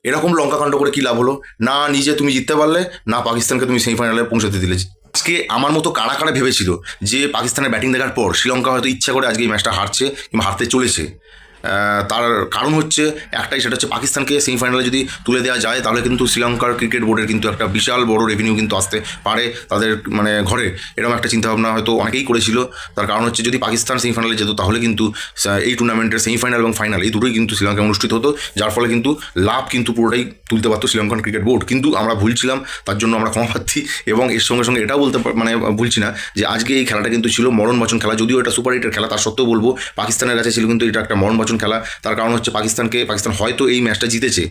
এরকম লঙ্কাকাণ্ড করে কী লাভ হলো? না নিজে তুমি জিততে পারলে, না পাকিস্তানকে তুমি সেমিফাইনালে পৌঁছাতে দিলে। আজকে আমার মতো কারা কারা ভেবেছিল যে পাকিস্তানের ব্যাটিং দেখার পর শ্রীলঙ্কা হয়তো ইচ্ছা করে আজকে এই ম্যাচটা হারছে কিংবা হারতে চলেছে? তার কারণ হচ্ছে একটাই, সেটা হচ্ছে পাকিস্তানকে সেমিফাইনালে যদি তুলে দেওয়া যায় তাহলে কিন্তু শ্রীলঙ্কার ক্রিকেট বোর্ডের কিন্তু একটা বিশাল বড় রেভিনিউ কিন্তু আসতে পারে তাদের মানে ঘরে। এরকম একটা চিন্তাভাবনা হয়তো অনেকেই করেছিল। তার কারণ হচ্ছে যদি পাকিস্তান সেমিফাইনালে যেত তাহলে কিন্তু এই টুর্নামেন্টের সেমিফাইনাল এবং ফাইনাল এই দুটোই কিন্তু শ্রীলঙ্কায় অনুষ্ঠিত হতো, যার ফলে কিন্তু লাভ কিন্তু পুরোটাই তুলতে পারতো শ্রীলঙ্কান ক্রিকেট বোর্ড। কিন্তু আমরা ভুলছিলাম, তার জন্য আমরা ক্ষমা প্রার্থী। এবং এর সঙ্গে সঙ্গে এটাও বলতে মানে ভুলছি না যে আজকে এই খেলাটা কিন্তু ছিল মরণবাচন খেলা। যদিও এটা সুপার হিটের খেলা, তার সত্ত্বেও বলবো পাকিস্তানের কাছে ছিল কিন্তু এটা একটা মরণবাচন খেলা। তার কারণ হচ্ছে পাকিস্তান হয়তো এই ম্যাচটা জিতেছে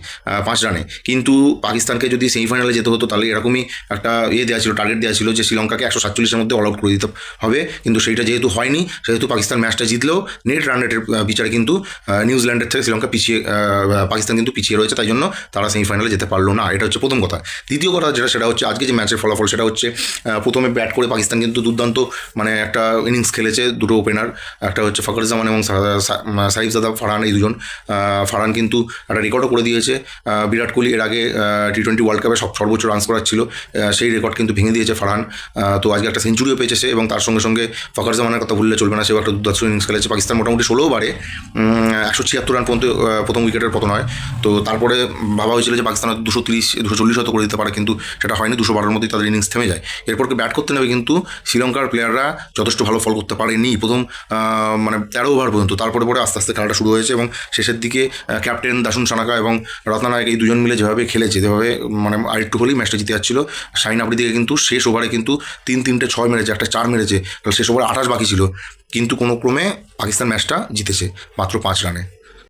5 রানে, কিন্তু পাকিস্তানকে যদি সেমিফাইনালে যেতে হতো তাহলে এরকমই একটা দেওয়া ছিল, টার্গেট দেওয়া ছিল যে শ্রীলঙ্কাকে 147-এর মধ্যে অল আউট করে দিতে হবে। কিন্তু সেইটা যেহেতু হয়নি, সেহেতু পাকিস্তান ম্যাচটা জিতলেও নেট রান রেটের বিচারে কিন্তু নিউজিল্যান্ডের থেকে শ্রীলঙ্কা পাকিস্তান কিন্তু পিছিয়ে রয়েছে, তাই জন্য তারা সেমিফাইনালে যেতে পারলো না। এটা হচ্ছে প্রথম কথা। দ্বিতীয় কথা সেটা হচ্ছে আজকে যে ম্যাচের ফলাফল, সেটা হচ্ছে প্রথমে ব্যাট করে পাকিস্তান কিন্তু দুর্দান্ত মানে একটা ইনিংস খেলেছে। দুটো ওপেনার, একটা হচ্ছে ফখর জামান এবং সাইফজাদা ফারহান, এই দুজন। ফারহান কিন্তু একটা রেকর্ডও করে দিয়েছে। বিরাট কোহলি এর আগে টি-20 ওয়ার্ল্ড কাপে সর্বোচ্চ রানস করার ছিল, সেই রেকর্ড কিন্তু ভেঙে দিয়েছে ফারহান। তো আজকে একটা সেঞ্চুরিও পেয়েছে সে, এবং তার সঙ্গে সঙ্গে ফখর জামানের কথা ভুললে চলবে না, সেও একটা দুর্দান্ত ইনিংস খেলেছে। পাকিস্তান মোটামুটি 16 ওভারে 176 রান পর্যন্ত প্রথম উইকেটের পতন হয়। তো তারপরে ভাবা হয়েছিল যে পাকিস্তান হয়তো 230-240 হয়তো করে দিতে পারে, কিন্তু সেটা হয়নি। 212-এর মধ্যেই তাদের ইনিংস থেমে যায়। এরপরকে ব্যাট করতে নেবে কিন্তু শ্রীলঙ্কার প্লেয়াররা যথেষ্ট ভালো ফল করতে পারেনি প্রথম মানে 13 ওভার পর্যন্ত। তারপরে আস্তে আস্তে খেলাটা শুরু হয়েছে, এবং শেষের দিকে ক্যাপ্টেন দাসুন সানাকা এবং রত্নানায়ক এই দুজন মিলে যেভাবে খেলেছে, যেভাবে মানে আরেকটু হলেই ম্যাচটা জিতে যাচ্ছিল। শাহিন আফ্রিদিকে কিন্তু শেষ ওভারে কিন্তু 3-3টে 6 মেরেছে, একটা 4 মেরেছে। শেষ ওভারে 28 বাকি ছিল, কিন্তু কোনো ক্রমে পাকিস্তান ম্যাচটা জিতেছে মাত্র 5 রানে।